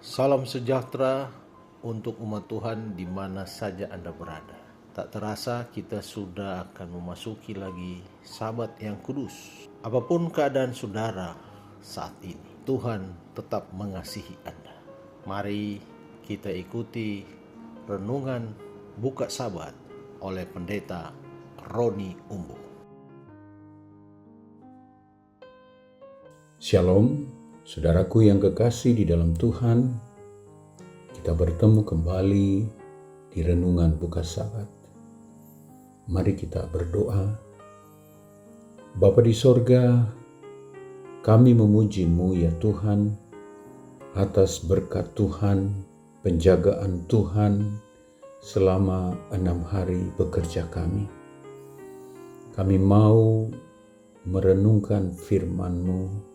Salam sejahtera untuk umat Tuhan di mana saja Anda berada. Tak terasa kita sudah akan memasuki lagi Sabat yang kudus. Apapun keadaan saudara saat ini, Tuhan tetap mengasihi Anda. Mari kita ikuti renungan buka Sabat oleh Pendeta Roni Umbu. Shalom, saudaraku yang kekasih di dalam Tuhan. Kita bertemu kembali di renungan buka Sabat. Mari kita berdoa. Bapa di sorga, kami memuji-Mu ya Tuhan atas berkat Tuhan, penjagaan Tuhan selama 6 hari bekerja kami. Kami mau merenungkan firman-Mu.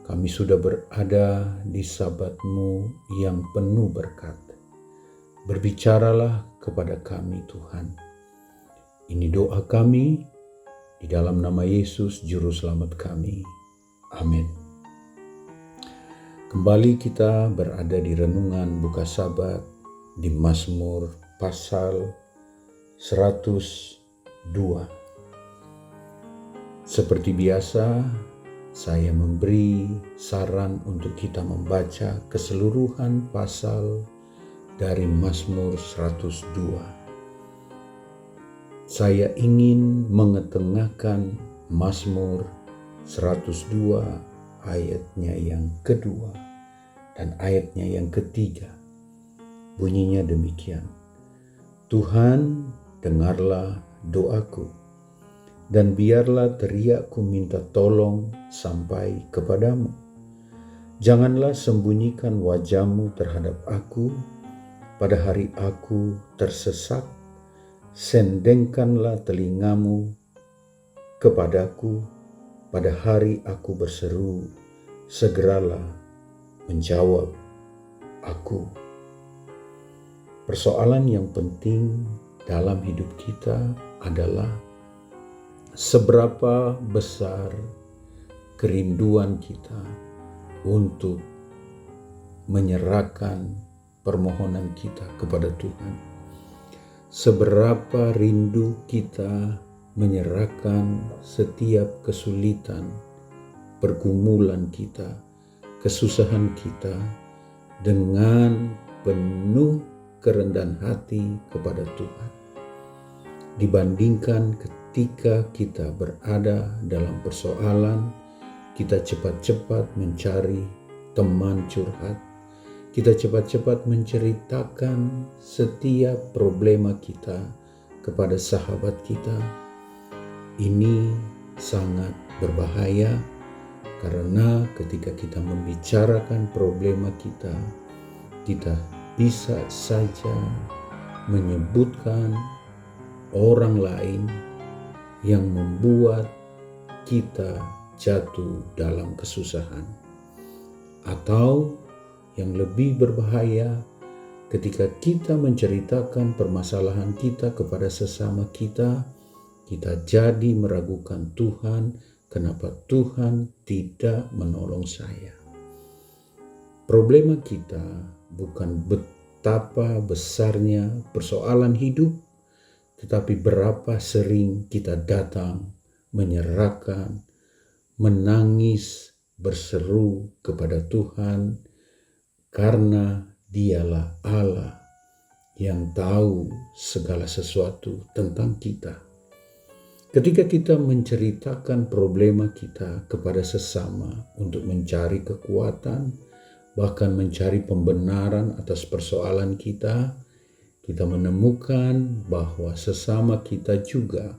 Kami sudah berada di Sabat-Mu yang penuh berkat. Berbicaralah kepada kami Tuhan. Ini doa kami di dalam nama Yesus Juru Selamat kami. Amin. Kembali kita berada di renungan buka Sabat di Mazmur pasal 102. Seperti biasa, saya memberi saran untuk kita membaca keseluruhan pasal dari Mazmur 102. Saya ingin mengetengahkan Mazmur 102 ayatnya yang kedua dan ayatnya yang ketiga. Bunyinya demikian. Tuhan, dengarlah doaku, dan biarlah teriakku minta tolong sampai kepadamu. Janganlah sembunyikan wajah-Mu terhadap aku pada hari aku tersesat. Sendengkanlah telinga-Mu kepadaku pada hari aku berseru. Segeralah menjawab aku. Persoalan yang penting dalam hidup kita adalah seberapa besar kerinduan kita untuk menyerahkan permohonan kita kepada Tuhan. Seberapa rindu kita menyerahkan setiap kesulitan, pergumulan kita, kesusahan kita dengan penuh kerendahan hati kepada Tuhan. Dibandingkan ketika kita berada dalam persoalan, kita cepat-cepat mencari teman curhat. Kita cepat-cepat menceritakan setiap problema kita kepada sahabat kita. Ini sangat berbahaya karena ketika kita membicarakan problema kita bisa saja menyebutkan orang lain yang membuat kita jatuh dalam kesusahan. Atau yang lebih berbahaya, ketika kita menceritakan permasalahan kita kepada sesama kita jadi meragukan Tuhan, kenapa Tuhan tidak menolong saya. Problema kita bukan betapa besarnya persoalan hidup, tetapi berapa sering kita datang, menyerahkan, menangis, berseru kepada Tuhan, karena Dialah Allah yang tahu segala sesuatu tentang kita. Ketika kita menceritakan problema kita kepada sesama untuk mencari kekuatan, bahkan mencari pembenaran atas persoalan kita menemukan bahwa sesama kita juga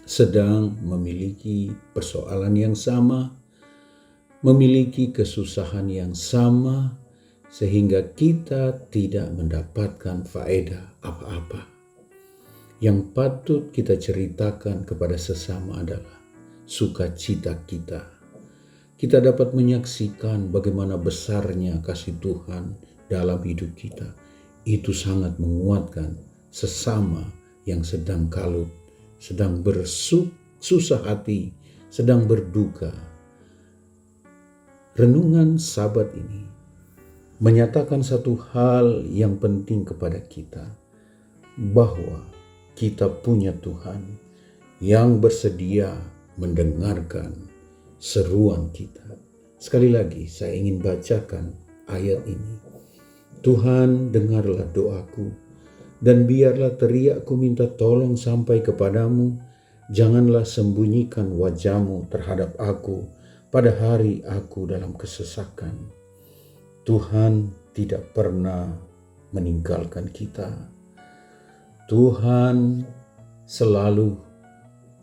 sedang memiliki persoalan yang sama, memiliki kesusahan yang sama, sehingga kita tidak mendapatkan faedah apa-apa. Yang patut kita ceritakan kepada sesama adalah sukacita kita. Kita dapat menyaksikan bagaimana besarnya kasih Tuhan dalam hidup kita. Itu sangat menguatkan sesama yang sedang kalut, sedang bersusah hati, sedang berduka. Renungan Sabat ini menyatakan satu hal yang penting kepada kita, bahwa kita punya Tuhan yang bersedia mendengarkan seruan kita. Sekali lagi saya ingin bacakan ayat ini. Tuhan, dengarlah doaku, dan biarlah teriakku minta tolong sampai kepadamu. Janganlah sembunyikan wajah-Mu terhadap aku pada hari aku dalam kesesakan. Tuhan tidak pernah meninggalkan kita. Tuhan selalu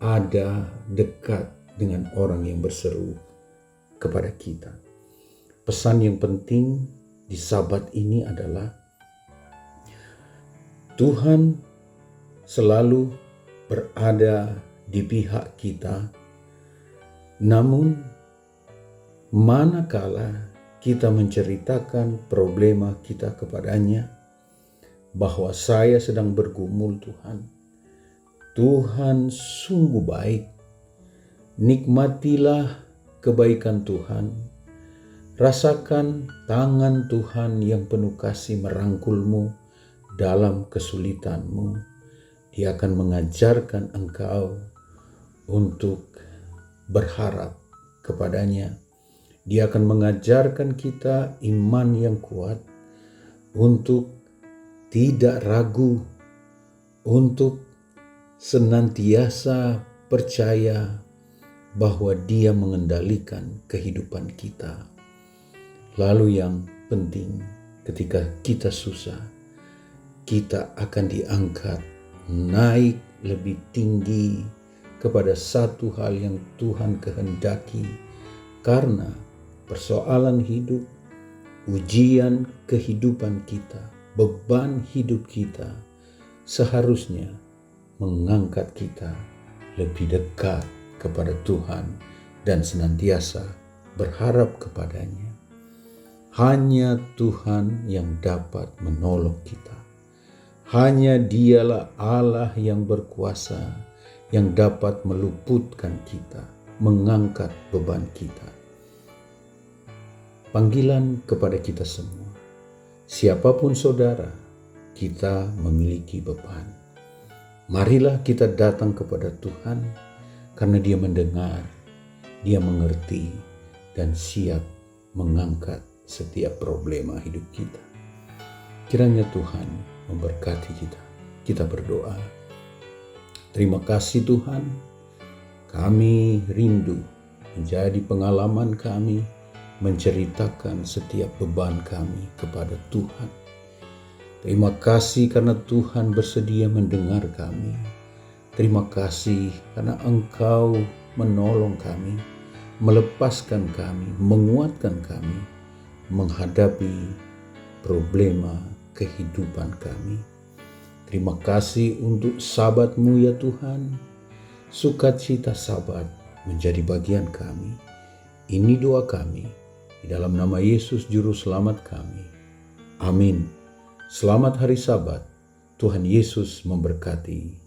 ada dekat dengan orang yang berseru kepada kita. Pesan yang penting di Sabat ini adalah Tuhan selalu berada di pihak kita, namun manakala kita menceritakan problema kita kepadanya, bahwa saya sedang bergumul Tuhan, Tuhan sungguh baik. Nikmatilah kebaikan Tuhan. Rasakan tangan Tuhan yang penuh kasih merangkulmu dalam kesulitanmu. Dia akan mengajarkan engkau untuk berharap kepadanya. Dia akan mengajarkan kita iman yang kuat, untuk tidak ragu, untuk senantiasa percaya bahwa Dia mengendalikan kehidupan kita. Lalu yang penting, ketika kita susah, kita akan diangkat naik lebih tinggi kepada satu hal yang Tuhan kehendaki, karena persoalan hidup, ujian kehidupan kita, beban hidup kita seharusnya mengangkat kita lebih dekat kepada Tuhan dan senantiasa berharap kepadanya. Hanya Tuhan yang dapat menolong kita. Hanya Dialah Allah yang berkuasa, yang dapat meluputkan kita, mengangkat beban kita. Panggilan kepada kita semua, siapapun saudara, kita memiliki beban. Marilah kita datang kepada Tuhan, karena Dia mendengar, Dia mengerti, dan siap mengangkat setiap problema hidup kita. Kiranya Tuhan memberkati kita. Kita berdoa. Terima kasih Tuhan, kami rindu menjadi pengalaman kami menceritakan setiap beban kami kepada Tuhan. Terima kasih karena Tuhan bersedia mendengar kami. Terima kasih karena Engkau menolong kami, melepaskan kami, menguatkan kami menghadapi problema kehidupan kami. Terima kasih untuk Sabat-Mu ya Tuhan. Sukacita Sabat menjadi bagian kami. Ini doa kami di dalam nama Yesus Juru Selamat kami. Amin. Selamat hari Sabat. Tuhan Yesus memberkati.